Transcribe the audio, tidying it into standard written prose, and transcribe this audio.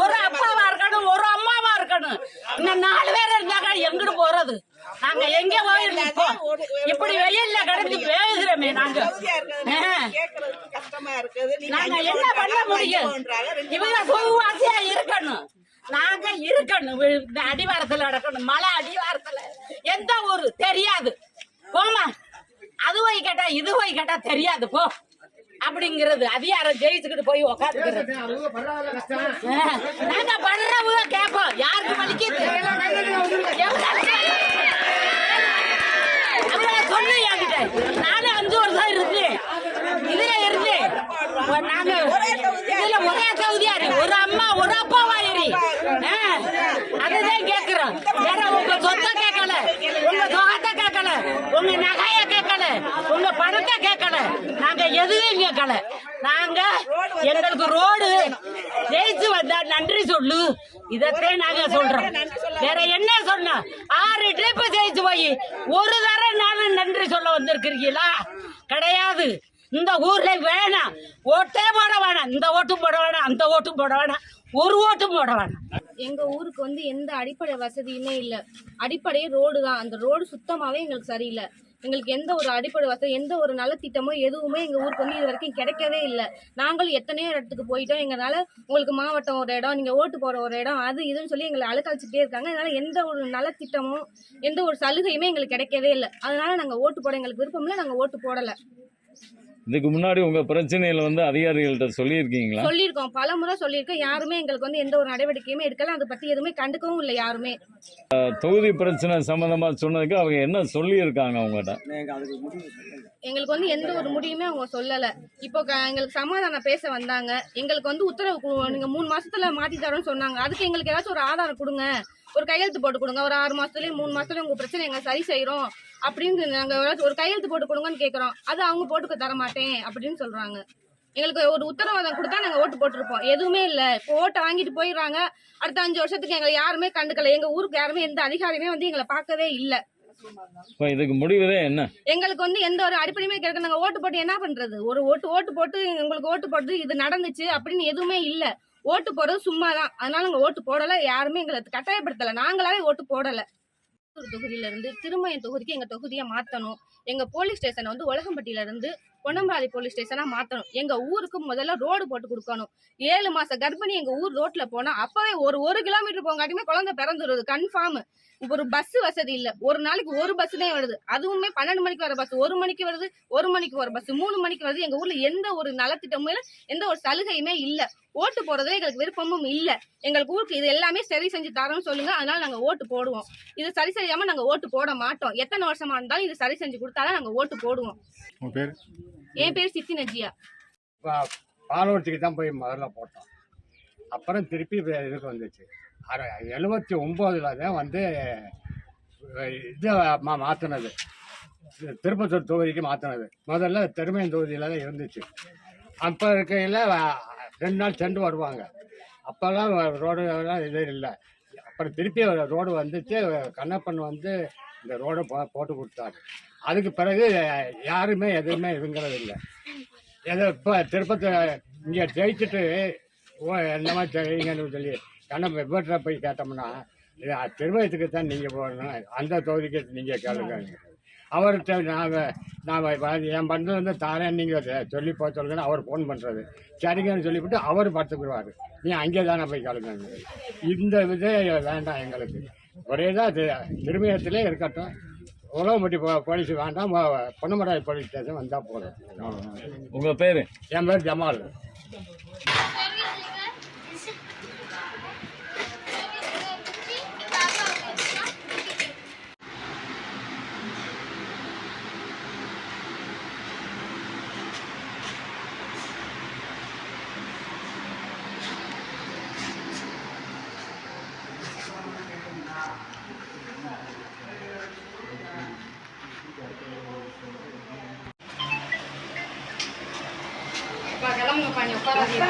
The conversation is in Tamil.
ஒரு அப்பாவா இருக்கணும், ஒரு அம்மாவா இருக்கணும். இன்னும் 4 பேர் இருந்தாங்க எங்கிட்டு போறது? நாங்க எங்க போயிருக்கோம்? இப்படி வெயில்ல கிடந்து பேசுறோமே நாங்க நாங்க என்ன பண்ண முடியும்? இவங்க சுவாசியா இருக்கணும், நாங்க இருக்கணும். இந்த அடிவாரத்துல நடக்கணும், மழை அடிவாரத்துல. எந்த ஊரு தெரியாது போமா, அது போய் கேட்டா இது போய் கேட்டா தெரியாது போ அப்படிங்கிறது. அதிகாரம் ஜெயிச்சுக்கிட்டு போய் உக்காந்துக்கிறது. நாங்க படுறவங்க கேட்போம், யாருக்கு வலிக்குது சொல்லு என்கிட்ட. நானும் 5 வருஷம் இருந்தேன் இதுல இருந்தேன். நாங்க இதுல ஒரே தொகுதியாரு, ஒரு அம்மா ஒரு அப்பாவா ஏறி அதுதான் கேட்கிறோம். வேற உங்க சொத்தை கேட்கல, உங்க சொகத்தை கேட்கல, உங்க நகைய கேட்கல, உங்க பணத்தை கேட்கல, நாங்க எதுவும் கேட்கல. நாங்க எங்களுக்கு ரோடு ஜெயிச்சு வந்தா நன்றி சொல்லு, இதத்தே நாங்க சொல்றோம். வேற என்ன சொன்னோம்? 6 ட்ரிப் ஜெயிச்சு போய் ஒரு தடவை நானும் நன்றி சொல்ல வந்திருக்கிறீங்களா? கிடையாது. இந்த ஊர்ல வேணாம், ஓட்டே போட வேணாம், இந்த ஓட்டும் போட வேணாம், அந்த ஓட்டும் போட வேணாம், ஒரு ஓட்டும் போட வேணாம். எங்க ஊருக்கு வந்து எந்த அடிப்படை வசதியுமே இல்லை. அடிப்படையே ரோடு தான். அந்த ரோடு சுத்தமாவே எங்களுக்கு சரியில்லை. எங்களுக்கு எந்த ஒரு அடிப்படை வசதி, எந்த ஒரு நலத்திட்டமோ எதுவுமே எங்க ஊருக்கு வந்து இது வரைக்கும் கிடைக்கவே இல்லை. நாங்களும் எத்தனையோ இடத்துக்கு போயிட்டோம். எங்களால உங்களுக்கு மாவட்டம் ஒரு இடம், நீங்க ஓட்டு போற ஒரு இடம், அது இதுன்னு சொல்லி எங்களை அழுக்கழிச்சுட்டே இருக்காங்க. அதனால எந்த ஒரு நலத்திட்டமோ எந்த ஒரு சலுகையுமே எங்களுக்கு கிடைக்கவே இல்லை. அதனால நாங்க ஓட்டு போட எங்களுக்கு விருப்பம் இல்லை, நாங்க ஓட்டு போடல. இதுக்கு முன்னாடி உங்க பிரச்சனையில வந்து அதிகாரிகள்கிட்ட சொல்லியிருக்கீங்களா? சொல்லியிருக்கோம், பல முறை சொல்லியிருக்கோம். யாருமே எங்களுக்கு வந்து எந்த ஒரு நடவடிக்கையுமே எடுக்கல. அதை பத்தி எதுவுமே கண்டுக்கவும் இல்லை யாருமே. தொகுதி பிரச்சனை சம்பந்தமா சொன்னதுக்கு அவங்க என்ன சொல்லியிருக்காங்க உங்ககிட்ட? எங்களுக்கு வந்து எந்த ஒரு முடிவுமே அவங்க சொல்லல. இப்போ எங்களுக்கு சமாதானம் பேச வந்தாங்க. எங்களுக்கு வந்து உத்தரவு நீங்க 3 மாசத்துல மாத்தி தரோம்னு சொன்னாங்க. அதுக்கு எங்களுக்கு ஏதாச்சும் ஒரு ஆதாரம் கொடுங்க, ஒரு கையெழுத்து போட்டு கொடுங்க. ஒரு 6 மாசத்துலயும் 3 மாசத்துலயும் உங்க பிரச்சனை எங்க சரி செய்யறோம் அப்படின்னு நாங்க ஒரு கையெழுத்து போட்டு கொடுங்கன்னு கேக்குறோம். அது அவங்க போட்டுக்க தர மாட்டேன் அப்படின்னு சொல்றாங்க. எங்களுக்கு ஒரு உத்தரவாதம் கொடுத்தா நாங்க ஓட்டு போட்டிருப்போம். எதுவுமே இல்ல. இப்போ ஓட்டை வாங்கிட்டு போயிடுறாங்க. அடுத்த 5 வருஷத்துக்கு எங்களை யாருமே கண்டுக்கல. எங்க ஊருக்கு யாருமே எந்த அதிகாரியுமே வந்து எங்களை பார்க்கவே இல்ல. இதுக்கு முடிவுதே என்ன? எங்களுக்கு வந்து எந்த ஒரு அடிப்படையுமே கிடைக்க. நாங்க ஓட்டு போட்டு என்ன பண்றது? ஒரு ஓட்டு போட்டு உங்களுக்கு ஓட்டு போட்டு இது நடந்துச்சு அப்படின்னு எதுவுமே இல்ல. ஓட்டு போடுறது சும்மாதான். அதனால நாங்க ஓட்டு போடல. யாருமே எங்களை கட்டாயப்படுத்தல. நாங்களாவே ஓட்டு போடல. தொகுதியில இருந்து திருமயம் தொகுதிக்கு எங்க தொகுதியை மாத்தணும். எங்க போலீஸ் ஸ்டேஷனை வந்து உலகம்பட்டியில இருந்து பொன்னம்பாடி போலீஸ் ஸ்டேஷனா மாத்தணும். எங்க ஊருக்கு முதல்ல ரோடு போட்டு கொடுக்கணும். 7 மாச கர்ப்பிணி எங்க ஊர் ரோட்ல போனா அப்பவே ஒரு கிலோமீட்டர் போங்காட்டியுமே குழந்தை பிறந்துருது கன்ஃபார்ம். ஒரு பஸ் வசதி இல்ல. ஒரு நாளைக்கு ஒரு பஸ் தான் வருது. அதுவுமே 12 மணிக்கு வர பஸ் 1 மணிக்கு வருது, 1 மணிக்கு வர பஸ் 3 மணிக்கு வருது. எங்க ஊர்ல எந்த ஒரு நலத்திட்டமும் இல்ல, எந்த ஒரு சலுகையுமே இல்ல. ஓட்டு போறதுல எங்களுக்கு விருப்பமும் இல்ல. எங்களுக்கு ஊருக்கு இது எல்லாமே சரி செஞ்சு தரோம்னு சொல்லுங்க. அதனால நாங்க ஓட்டு போடுவோம். இது சரி செய்யாம நாங்க ஓட்டு போட மாட்டோம். எத்தனை வருஷமா இருந்தாலும் இது சரி செஞ்சு கொடுத்தாதான் நாங்க ஓட்டு போடுவோம். என் பேர் சித்தி நஜியா. பாலவரத்துக்கு தான் போய் முதல்ல போட்டோம். அப்புறம் திருப்பி இதுக்கு வந்துச்சு. 79ல் தான் வந்து இது மாற்றினது, திருப்பத்தூர் தொகுதிக்கு மாற்றினது. முதல்ல திருமயம் தொகுதியில் தான் இருந்துச்சு. அப்போ இருக்கையில் 2 நாள் சென்று வருவாங்க. அப்போல்லாம் ரோடுலாம் இது இல்லை. அப்புறம் திருப்பி ரோடு வந்துச்சு. கண்ணப்பன் வந்து இந்த ரோடை போட்டு கொடுத்தாரு. அதுக்கு பிறகு யாருமே எதுவுமே இதுங்கிறது இல்லை. ஏதோ இப்போ திருப்பத்தூர் இங்கே ஜெயிச்சுட்டு என்ன மாதிரி செய்யுங்கன்னு சொல்லி கண்ணப்ப வீட்டில் போய் கேட்டோம்னா திருமயத்துக்கு தான் நீங்கள் போகணும், அந்த தொகுதிக்கு நீங்கள் கேளுங்க. அவர்கிட்ட நான் என் பண்ணது வந்து தாரேன் நீங்கள் சொல்லி போக சொல்லுங்கன்னு அவர் ஃபோன் பண்ணுறது. சரிங்கன்னு சொல்லிவிட்டு அவர் பார்த்துக்குருவார். நீ அங்கே தானே போய் கேளுங்க. இந்த இதே வேண்டாம் எங்களுக்கு. ஒரே தான் திருமயத்திலே இருக்கட்டும். உலகம்பட்டி போலீஸ் வேண்டாம், பொன்னமராய் போலீஸ் ஸ்டேஷன் வந்தால் போதும். உங்கள் பேர்? என் பேர் ஜமால். கிளம்புங்க, உட்காராதீங்க.